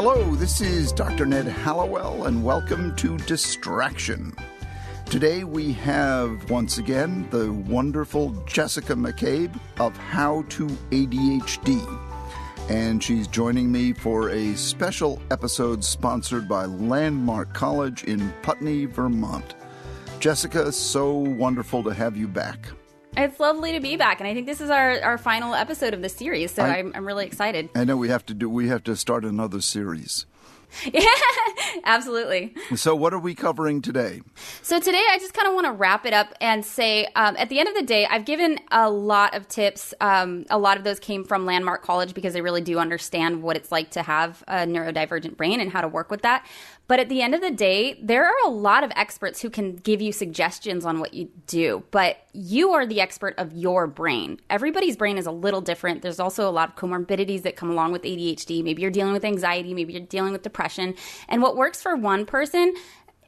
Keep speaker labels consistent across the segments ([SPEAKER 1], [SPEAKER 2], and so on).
[SPEAKER 1] Hello, this is Dr. Ned Hallowell, and welcome to Distraction. Today we have, once again, the wonderful Jessica McCabe of How to ADHD. And she's joining me for a special episode sponsored by Landmark College in Putney, Vermont. Jessica, so wonderful to have you back.
[SPEAKER 2] It's lovely to be back, and I think this is our final episode of the series, so I'm really excited.
[SPEAKER 1] I know we have to start another series.
[SPEAKER 2] Yeah, absolutely.
[SPEAKER 1] So what are we covering today?
[SPEAKER 2] So today I just kind of want to wrap it up and say, at the end of the day, I've given a lot of tips. A lot of those came from Landmark College because they really do understand what it's like to have a neurodivergent brain and how to work with that. But at the end of the day, there are a lot of experts who can give you suggestions on what you do, but you are the expert of your brain. Everybody's brain is a little different. There's also a lot of comorbidities that come along with ADHD. Maybe you're dealing with anxiety, maybe you're dealing with depression. And what works for one person,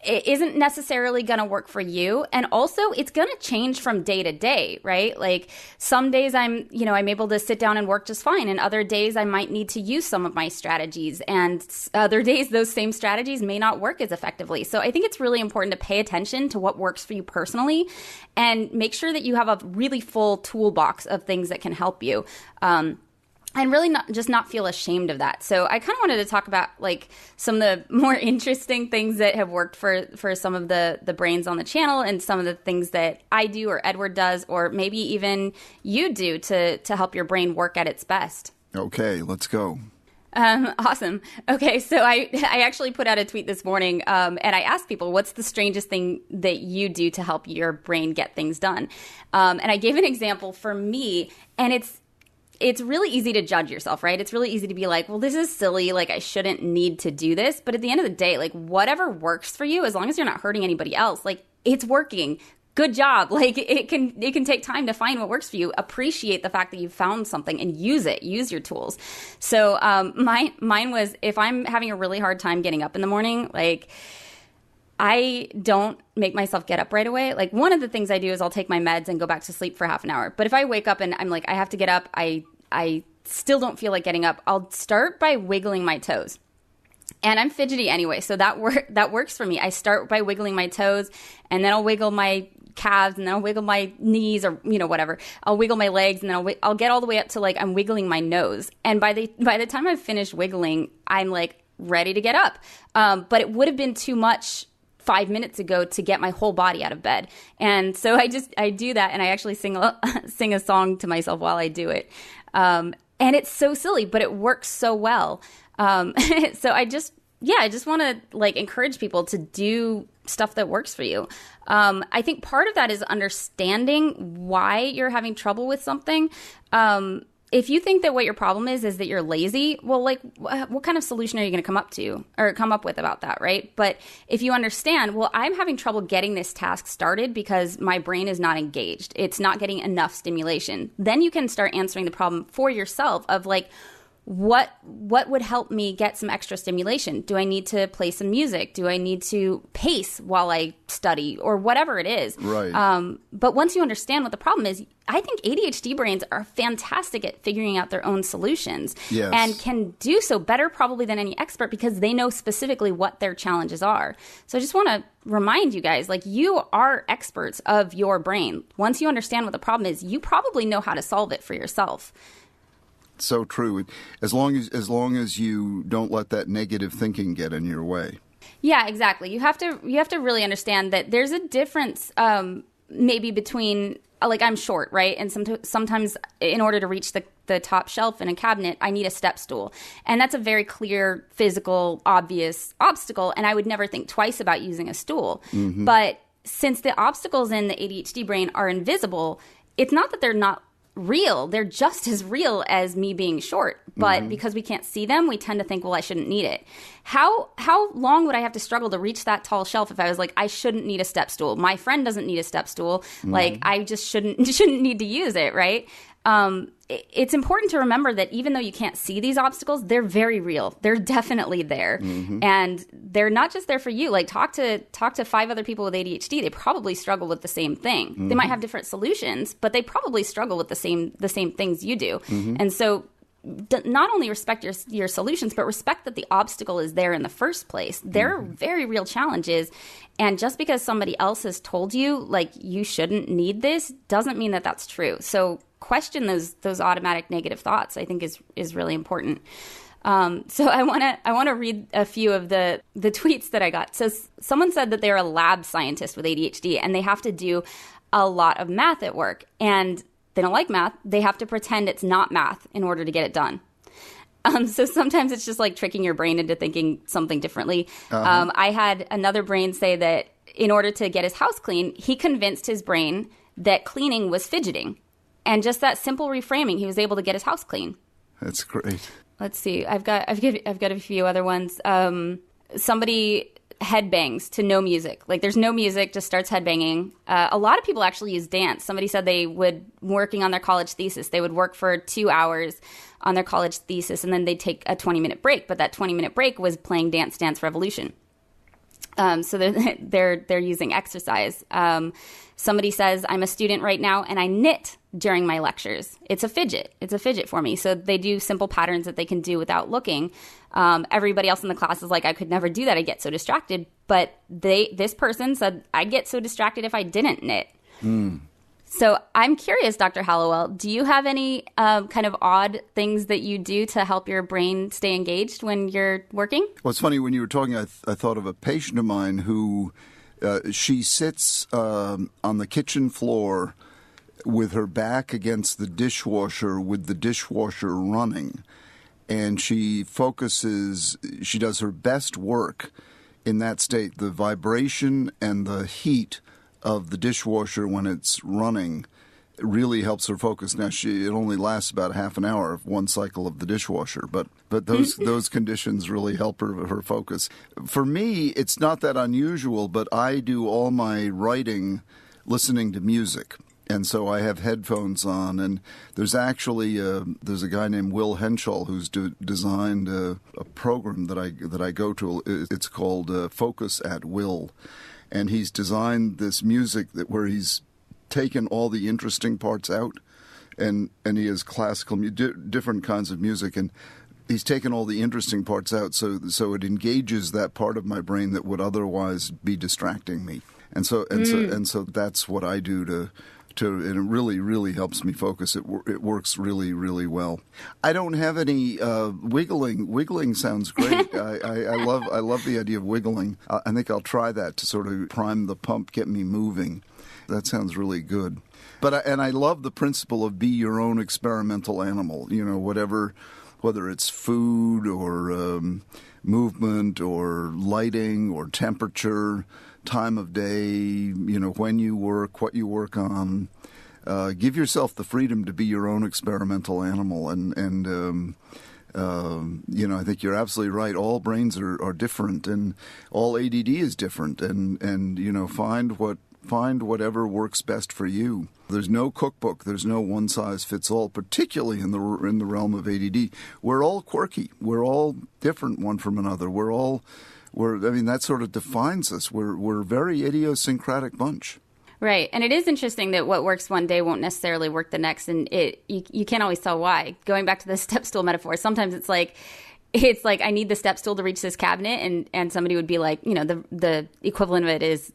[SPEAKER 2] it isn't necessarily going to work for you. And also it's going to change from day to day, right? Like some days I'm able to sit down and work just fine. And other days I might need to use some of my strategies. And other days those same strategies may not work as effectively. So I think it's really important to pay attention to what works for you personally and make sure that you have a really full toolbox of things that can help you. And really not feel ashamed of that. So I kind of wanted to talk about like some of the more interesting things that have worked for some of the brains on the channel and some of the things that I do or Edward does or maybe even you do to help your brain work at its best.
[SPEAKER 1] Okay, let's go.
[SPEAKER 2] Awesome. Okay, so I actually put out a tweet this morning and I asked people, what's the strangest thing that you do to help your brain get things done? And I gave an example for me, and it's really easy to judge yourself, right? It's really easy to be like, well, this is silly. Like, I shouldn't need to do this. But at the end of the day, like, whatever works for you, as long as you're not hurting anybody else, like, it's working. Good job. Like, it can take time to find what works for you. Appreciate the fact that you found something and use it. Use your tools. So mine was, if I'm having a really hard time getting up in the morning, like, I don't make myself get up right away. Like one of the things I do is I'll take my meds and go back to sleep for half an hour. But if I wake up and I'm like, I have to get up, I still don't feel like getting up, I'll start by wiggling my toes. And I'm fidgety anyway, so that works for me. I start by wiggling my toes, and then I'll wiggle my calves, and then I'll wiggle my knees, or whatever. I'll wiggle my legs, and then I'll get all the way up to like I'm wiggling my nose. And by the time I've finished wiggling, I'm like ready to get up. But it would have been too much 5 minutes ago to get my whole body out of bed. And so I do that, and I actually sing a song to myself while I do it. And it's so silly, but it works so well. So I just want to like encourage people to do stuff that works for you. I think part of that is understanding why you're having trouble with something. If you think that what your problem is that you're lazy, well, like, what kind of solution are you going to come up with about that, right? But if you understand, well, I'm having trouble getting this task started because my brain is not engaged. It's not getting enough stimulation. Then you can start answering the problem for yourself of like, what would help me get some extra stimulation? Do I need to play some music? Do I need to pace while I study or whatever it is?
[SPEAKER 1] Right.
[SPEAKER 2] But once you understand what the problem is, I think ADHD brains are fantastic at figuring out their own solutions.
[SPEAKER 1] Yes.
[SPEAKER 2] And can do so better probably than any expert because they know specifically what their challenges are. So I just want to remind you guys, like, you are experts of your brain. Once you understand what the problem is, you probably know how to solve it for yourself.
[SPEAKER 1] So true. As long as you don't let that negative thinking get in your way.
[SPEAKER 2] Yeah, exactly. You have to really understand that there's a difference maybe between like I'm short, right? And sometimes in order to reach the top shelf in a cabinet, I need a step stool. And that's a very clear, physical, obvious obstacle. And I would never think twice about using a stool. Mm-hmm. But since the obstacles in the ADHD brain are invisible, it's not that they're not real. They're just as real as me being short. But because we can't see them, we tend to think, well, I shouldn't need it. How long would I have to struggle to reach that tall shelf if I was like, I shouldn't need a step stool? My friend doesn't need a step stool. Like, I just shouldn't need to use it, right? It's important to remember that even though you can't see these obstacles, they're very real. They're definitely there. Mm-hmm. And they're not just there for you. Like, talk to 5 other people with ADHD. They probably struggle with the same thing. Mm-hmm. They might have different solutions, but they probably struggle with the same things you do. Mm-hmm. And so not only respect your solutions, but respect that the obstacle is there in the first place. There are very real challenges. And just because somebody else has told you, like, you shouldn't need this, doesn't mean that that's true. So question those automatic negative thoughts, I think is really important. So I want to read a few of the tweets that I got. So someone said that they're a lab scientist with ADHD and they have to do a lot of math at work, and they don't like math. They have to pretend it's not math in order to get it done. So sometimes it's just like tricking your brain into thinking something differently. I had another brain say that in order to get his house clean, he convinced his brain that cleaning was fidgeting. And just that simple reframing, he was able to get his house clean.
[SPEAKER 1] That's great.
[SPEAKER 2] Let's see. I've got a few other ones. Somebody headbangs to no music. Like, there's no music, just starts headbanging. A lot of people actually use dance. Somebody said they would, working on their college thesis, they would work for 2 hours on their college thesis, and then they'd take a 20-minute break. But that 20-minute break was playing Dance Dance Revolution. So they're using exercise. Somebody says, I'm a student right now and I knit during my lectures. It's a fidget. It's a fidget for me. So they do simple patterns that they can do without looking. Everybody else in the class is like, I could never do that. I get so distracted. But this person said, I'd get so distracted if I didn't knit. So I'm curious, Dr. Hallowell, do you have any kind of odd things that you do to help your brain stay engaged when you're working?
[SPEAKER 1] Well, it's funny, when you were talking, I thought of a patient of mine who she sits on the kitchen floor with her back against the dishwasher with the dishwasher running. And she focuses, she does her best work in that state. The vibration and the heat of the dishwasher when it's running really helps her focus. Now, it only lasts about half an hour of one cycle of the dishwasher, but those conditions really help her focus. For me, it's not that unusual, but I do all my writing listening to music. And so I have headphones on, and there's actually there's a guy named Will Henschel who's designed a program that I go to. It's called Focus at Will, and he's designed this music where he's taken all the interesting parts out, and he has classical different kinds of music, and he's taken all the interesting parts out, so it engages that part of my brain that would otherwise be distracting me, and so that's what I do to and it really, really helps me focus. It works really, really well. I don't have any wiggling. Wiggling sounds great. I love the idea of wiggling. I think I'll try that to sort of prime the pump, get me moving. That sounds really good. And I love the principle of be your own experimental animal. You know, whether it's food or movement or lighting or temperature, time of day, you know, when you work, what you work on. Give yourself the freedom to be your own experimental animal. And you know, I think you're absolutely right. All brains are different, and all ADD is different. And you know, find whatever works best for you. There's no cookbook. There's no one size fits all, particularly in the realm of ADD. We're all quirky. We're all different one from another. I mean, that sort of defines us. We're a very idiosyncratic bunch.
[SPEAKER 2] Right. And it is interesting that what works one day won't necessarily work the next. And you can't always tell why. Going back to the step stool metaphor, sometimes it's like I need the step stool to reach this cabinet, and somebody would be like, you know, the equivalent of it is,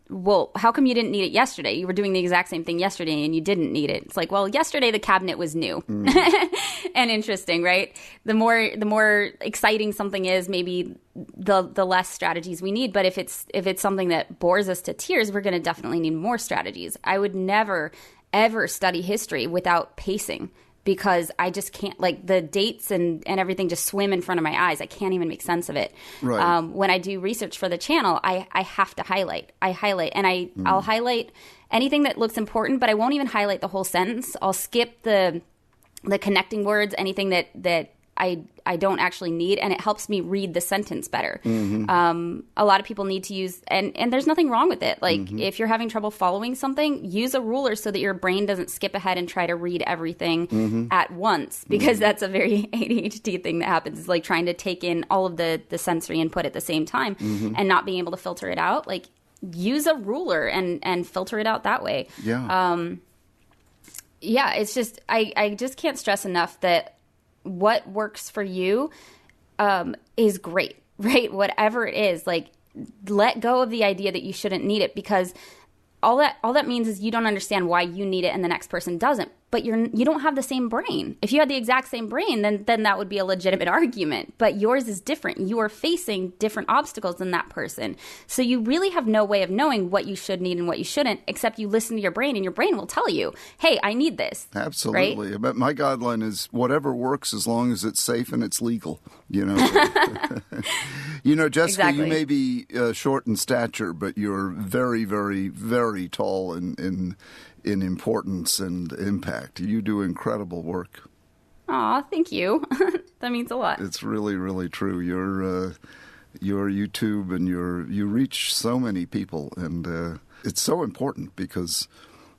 [SPEAKER 2] well, how come you didn't need it yesterday? You were doing the exact same thing yesterday and you didn't need it. It's like, well, yesterday the cabinet was new and interesting, right? The more exciting something is, maybe the less strategies we need. But if it's something that bores us to tears, we're going to definitely need more strategies. I would never, ever study history without pacing, because I just can't, like, the dates and everything just swim in front of my eyes. I can't even make sense of it.
[SPEAKER 1] Right.
[SPEAKER 2] When I do research for the channel, I have to highlight. And I'll highlight anything that looks important, but I won't even highlight the whole sentence. I'll skip the connecting words, anything that I don't actually need, and it helps me read the sentence better. Mm-hmm. A lot of people need to use, and there's nothing wrong with it. Like, if you're having trouble following something, use a ruler so that your brain doesn't skip ahead and try to read everything at once, because that's a very ADHD thing that happens. It's like trying to take in all of the sensory input at the same time and not being able to filter it out. Like, use a ruler and filter it out that way.
[SPEAKER 1] Yeah.
[SPEAKER 2] Yeah, it's just, I just can't stress enough that what works for you is great, right? Whatever it is, like, let go of the idea that you shouldn't need it, because all that means is you don't understand why you need it and the next person doesn't. But you don't have the same brain. If you had the exact same brain, then that would be a legitimate argument. But yours is different. You are facing different obstacles than that person. So you really have no way of knowing what you should need and what you shouldn't, except you listen to your brain, and your brain will tell you, hey, I need this.
[SPEAKER 1] Absolutely.
[SPEAKER 2] Right?
[SPEAKER 1] But my guideline is whatever works as long as it's safe and it's legal. You know, Jessica,
[SPEAKER 2] Exactly.
[SPEAKER 1] You may be short in stature, but you're very, very, very tall in importance and impact. You do incredible work.
[SPEAKER 2] Aw, thank you. That means a lot.
[SPEAKER 1] It's really, really true. Your YouTube and you reach so many people, and it's so important because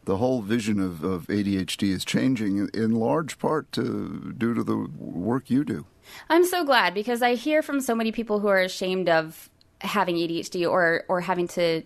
[SPEAKER 1] the whole vision of ADHD is changing in large part due to the work you do.
[SPEAKER 2] I'm so glad, because I hear from so many people who are ashamed of having ADHD or having to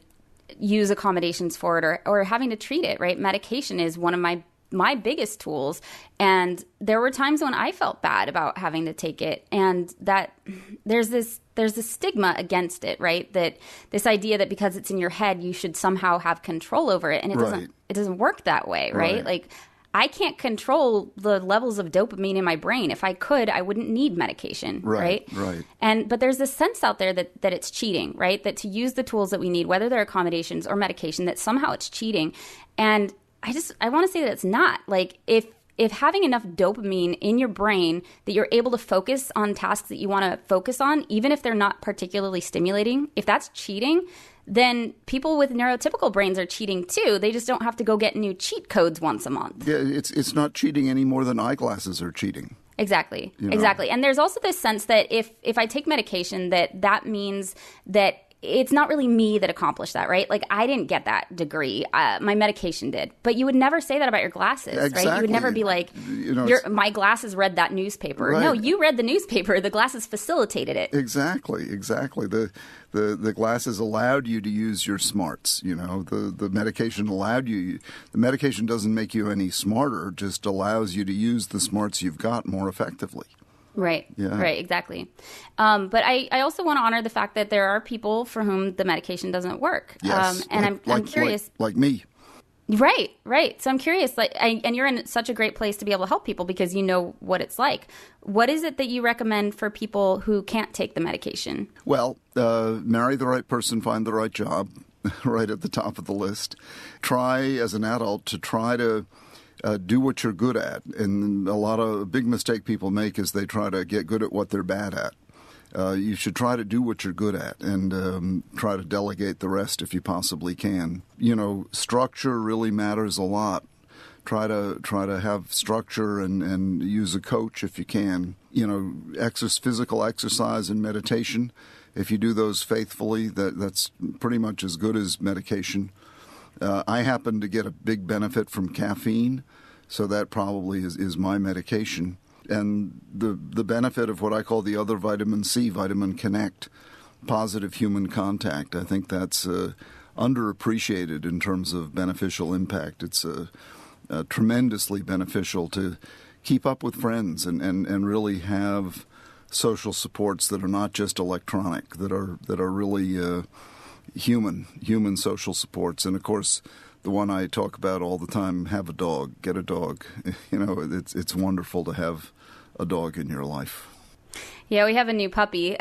[SPEAKER 2] use accommodations for it or having to treat it, right? Medication is one of my biggest tools. And there were times when I felt bad about having to take it. And that there's this stigma against it, right? That this idea that because it's in your head, you should somehow have control over it. And it doesn't work that way, right? Like, I can't control the levels of dopamine in my brain. If I could, I wouldn't need medication, right?
[SPEAKER 1] Right.
[SPEAKER 2] But there's this sense out there that it's cheating, right? That to use the tools that we need, whether they're accommodations or medication, that somehow it's cheating. And I want to say that it's not. Like, if having enough dopamine in your brain that you're able to focus on tasks that you want to focus on, even if they're not particularly stimulating, if that's cheating, then people with neurotypical brains are cheating too. They just don't have to go get new cheat codes once a month.
[SPEAKER 1] Yeah, it's not cheating any more than eyeglasses are cheating.
[SPEAKER 2] Exactly. Exactly. And there's also this sense that if I take medication, that means that it's not really me that accomplished that, right? Like, I didn't get that degree. My medication did. But you would never say that about your glasses,
[SPEAKER 1] exactly.
[SPEAKER 2] right? You would never be like, my glasses read that newspaper.
[SPEAKER 1] Right.
[SPEAKER 2] No, you read the newspaper. The glasses facilitated it.
[SPEAKER 1] Exactly. The glasses allowed you to use your smarts. The medication allowed you. The medication doesn't make you any smarter, just allows you to use the smarts you've got more effectively.
[SPEAKER 2] Right.
[SPEAKER 1] Yeah.
[SPEAKER 2] Right. Exactly. But I also want to honor the fact that there are people for whom the medication doesn't work.
[SPEAKER 1] Yes.
[SPEAKER 2] And I'm curious.
[SPEAKER 1] Like me.
[SPEAKER 2] Right. So I'm curious, and you're in such a great place to be able to help people because you know what it's like. What is it that you recommend for people who can't take the medication?
[SPEAKER 1] Well, marry the right person, find the right job, right at the top of the list. Try as an adult to try to do what you're good at. And a big mistake people make is they try to get good at what they're bad at. You should try to do what you're good at and try to delegate the rest if you possibly can. Structure really matters a lot. Try to have structure and use a coach if you can. Physical exercise and meditation. If you do those faithfully, that's pretty much as good as medication. I happen to get a big benefit from caffeine, so that probably is my medication. And the benefit of what I call the other vitamin C, Vitamin Connect, positive human contact, I think that's underappreciated in terms of beneficial impact. It's tremendously beneficial to keep up with friends and really have social supports that are not just electronic, that are really human social supports. And of course, the one I talk about all the time, have a dog, get a dog. It's wonderful to have a dog in your life.
[SPEAKER 2] Yeah, we have a new puppy.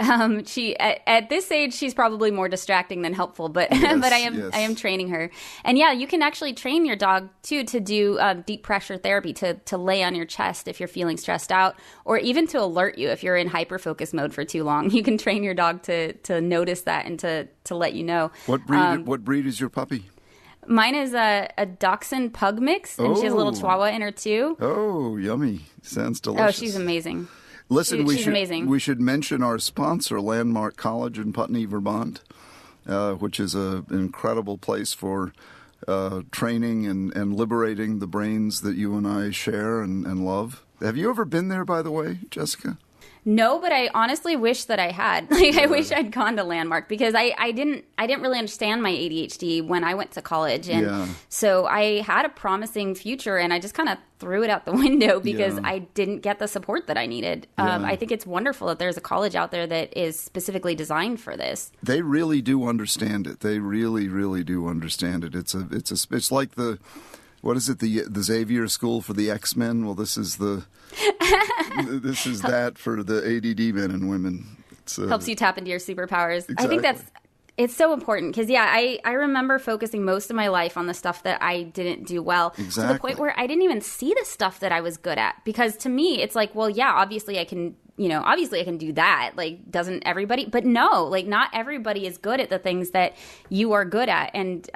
[SPEAKER 2] She at this age, she's probably more distracting than helpful, but
[SPEAKER 1] Yes,
[SPEAKER 2] but I
[SPEAKER 1] yes.
[SPEAKER 2] am training her. And yeah, you can actually train your dog too to do deep pressure therapy, to lay on your chest if you're feeling stressed out, or even to alert you if you're in hyper focus mode for too long. You can train your dog to notice that and to let you know.
[SPEAKER 1] What breed is your puppy?
[SPEAKER 2] Mine is a Dachshund Pug mix, and she has a little Chihuahua in her too.
[SPEAKER 1] Oh, yummy! Sounds delicious.
[SPEAKER 2] Oh, she's amazing.
[SPEAKER 1] Listen,
[SPEAKER 2] She's amazing.
[SPEAKER 1] We should mention our sponsor, Landmark College in Putney, Vermont, which is an incredible place for training and liberating the brains that you and I share and love. Have you ever been there, by the way, Jessica?
[SPEAKER 2] No, but I honestly wish that I had. Like, I wish I'd gone to Landmark, because I didn't really understand my ADHD when I went to college. And so I had a promising future, and I just kind of threw it out the window because I didn't get the support that I needed. I think it's wonderful that there's a college out there that is specifically designed for this.
[SPEAKER 1] They really do understand it. They really, really do understand it. It's like the, what is it? The Xavier School for the X-Men. Well, this is that for the ADD men and women.
[SPEAKER 2] Helps you tap into your superpowers.
[SPEAKER 1] Exactly.
[SPEAKER 2] I think it's so important, because I remember focusing most of my life on the stuff that I didn't do well, to the point where I didn't even see the stuff that I was good at, because to me it's like, well, yeah, obviously I can do that. Like, doesn't everybody? But no, like, not everybody is good at the things that you are good at. And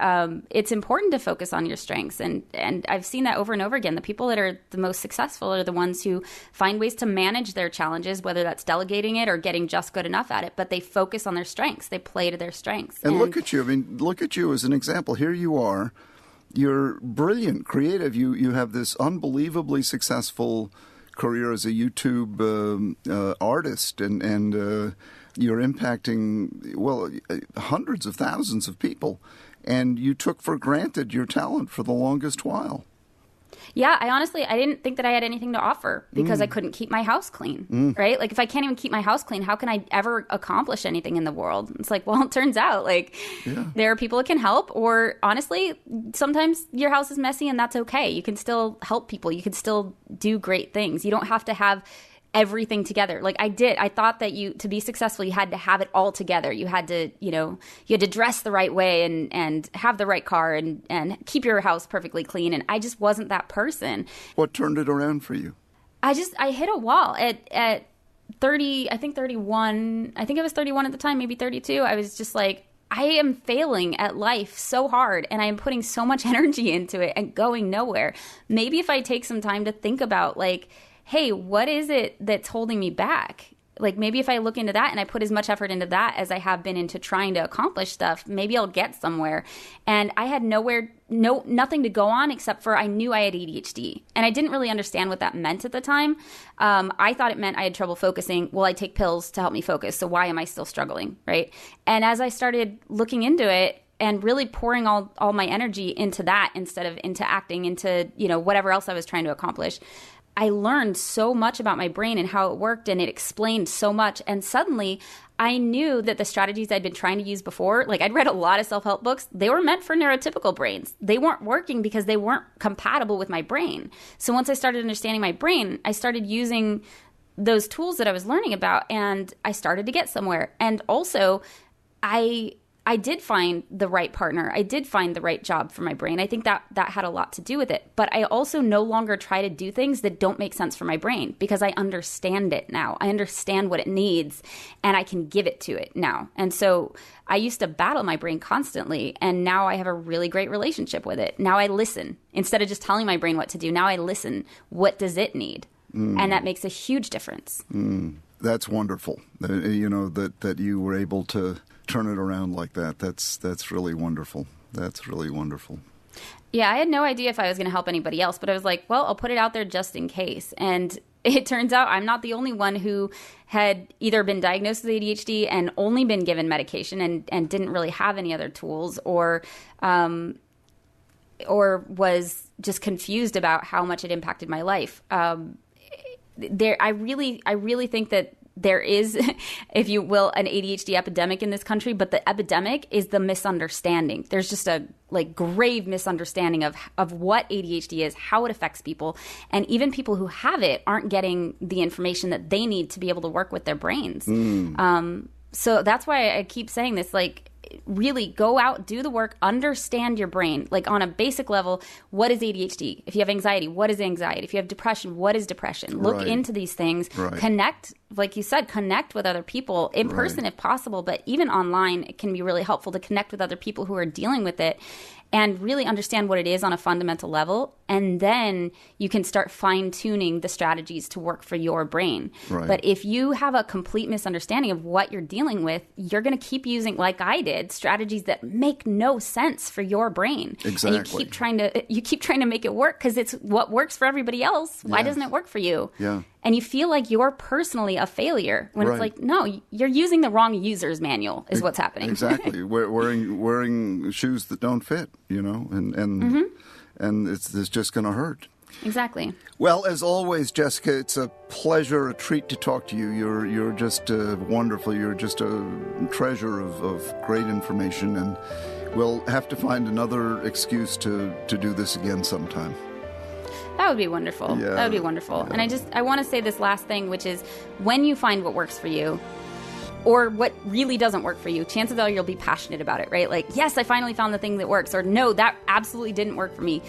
[SPEAKER 2] it's important to focus on your strengths. And I've seen that over and over again. The people that are the most successful are the ones who find ways to manage their challenges, whether that's delegating it or getting just good enough at it. But they focus on their strengths. They play to their strengths.
[SPEAKER 1] And look at you. I mean, look at you as an example. Here you are. You're brilliant, creative. You have this unbelievably successful career as a YouTube artist, and you're impacting, well, hundreds of thousands of people, and you took for granted your talent for the longest while.
[SPEAKER 2] Yeah, I didn't think that I had anything to offer, because I couldn't keep my house clean, right? Like, if I can't even keep my house clean, how can I ever accomplish anything in the world? It's like, well, it turns out, like, there are people that can help, or honestly, sometimes your house is messy and that's okay. You can still help people. You can still do great things. You don't have to have everything together. Like I did. I thought that to be successful, you had to have it all together. You had to, you had to dress the right way and have the right car and keep your house perfectly clean. And I just wasn't that person.
[SPEAKER 1] What turned it around for you?
[SPEAKER 2] I hit a wall at 30, I think 31. I think I was 31 at the time, maybe 32. I was just like, I am failing at life so hard, and I am putting so much energy into it and going nowhere. Maybe if I take some time to think about, like, hey, what is it that's holding me back? Like, maybe if I look into that and I put as much effort into that as I have been into trying to accomplish stuff, maybe I'll get somewhere. And I had nothing to go on except for I knew I had ADHD. And I didn't really understand what that meant at the time. I thought it meant I had trouble focusing. Well, I take pills to help me focus, so why am I still struggling, right? And as I started looking into it and really pouring all my energy into that instead of into acting, into, whatever else I was trying to accomplish, I learned so much about my brain and how it worked, and it explained so much. And suddenly I knew that the strategies I'd been trying to use before, like I'd read a lot of self-help books, they were meant for neurotypical brains. They weren't working because they weren't compatible with my brain. So once I started understanding my brain, I started using those tools that I was learning about, and I started to get somewhere. And also, I did find the right partner. I did find the right job for my brain. I think that had a lot to do with it. But I also no longer try to do things that don't make sense for my brain, because I understand it now. I understand what it needs, and I can give it to it now. And so I used to battle my brain constantly, and now I have a really great relationship with it. Now I listen. Instead of just telling my brain what to do, now I listen. What does it need? And that makes a huge difference.
[SPEAKER 1] That's wonderful. That you were able to turn it around like that. That's really wonderful. That's really wonderful.
[SPEAKER 2] Yeah, I had no idea if I was going to help anybody else, but I was like, well, I'll put it out there just in case. And it turns out I'm not the only one who had either been diagnosed with ADHD and only been given medication and didn't really have any other tools, or was just confused about how much it impacted my life. I really think that there is, if you will, an ADHD epidemic in this country, but the epidemic is the misunderstanding. There's just a grave misunderstanding of what ADHD is, how it affects people, and even people who have it aren't getting the information that they need to be able to work with their brains. So that's why I keep saying this, really go out, do the work, understand your brain. Like on a basic level, what is ADHD? If you have anxiety, what is anxiety? If you have depression, what is depression? Look into these things, connect, like you said, connect with other people in person if possible, but even online, it can be really helpful to connect with other people who are dealing with it and really understand what it is on a fundamental level. And then you can start fine-tuning the strategies to work for your brain. But if you have a complete misunderstanding of what you're dealing with, you're going to keep using, like I did, strategies that make no sense for your brain.
[SPEAKER 1] Exactly.
[SPEAKER 2] And you keep trying to make it work because it's what works for everybody else. Why doesn't it work for you?
[SPEAKER 1] Yeah.
[SPEAKER 2] and you feel like you're personally a failure when it's like, no, you're using the wrong user's manual is what's happening.
[SPEAKER 1] Exactly. Wearing shoes that don't fit, and it's just going to hurt.
[SPEAKER 2] Exactly.
[SPEAKER 1] Well, as always, Jessica, it's a pleasure, a treat to talk to you. You're just wonderful. You're just a treasure of great information, and we'll have to find another excuse to do this again sometime.
[SPEAKER 2] That would be wonderful.
[SPEAKER 1] Yeah.
[SPEAKER 2] That would be wonderful.
[SPEAKER 1] Yeah.
[SPEAKER 2] And I want to say this last thing, which is when you find what works for you, or what really doesn't work for you, chances are you'll be passionate about it, right? Like, yes, I finally found the thing that works, or no, that absolutely didn't work for me.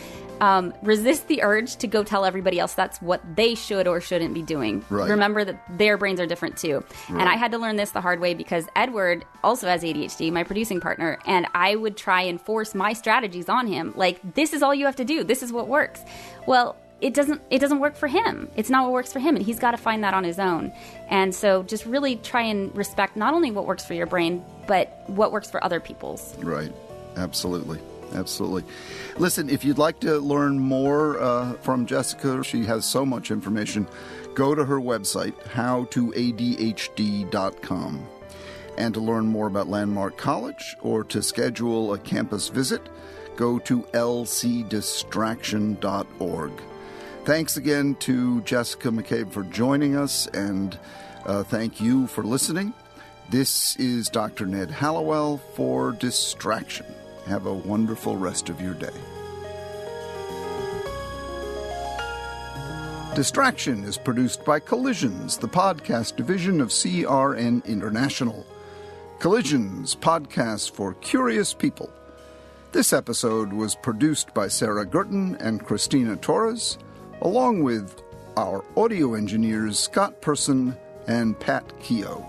[SPEAKER 2] Resist the urge to go tell everybody else that's what they should or shouldn't be doing.
[SPEAKER 1] Right.
[SPEAKER 2] Remember that their brains are different too. Right. And I had to learn this the hard way because Edward also has ADHD, my producing partner, and I would try and force my strategies on him. Like, this is all you have to do. This is what works. Well, it doesn't work for him. It's not what works for him, and he's got to find that on his own. And so just really try and respect not only what works for your brain, but what works for other people's.
[SPEAKER 1] Right. Absolutely. Absolutely. Listen, if you'd like to learn more from Jessica, she has so much information, go to her website, howtoadhd.com. And to learn more about Landmark College or to schedule a campus visit, go to lcdistraction.org. Thanks again to Jessica McCabe for joining us, and thank you for listening. This is Dr. Ned Hallowell for Distraction. Have a wonderful rest of your day. Distraction is produced by Collisions, the podcast division of CRN International. Collisions, podcast for curious people. This episode was produced by Sarah Gurton and Christina Torres, along with our audio engineers Scott Person and Pat Keogh.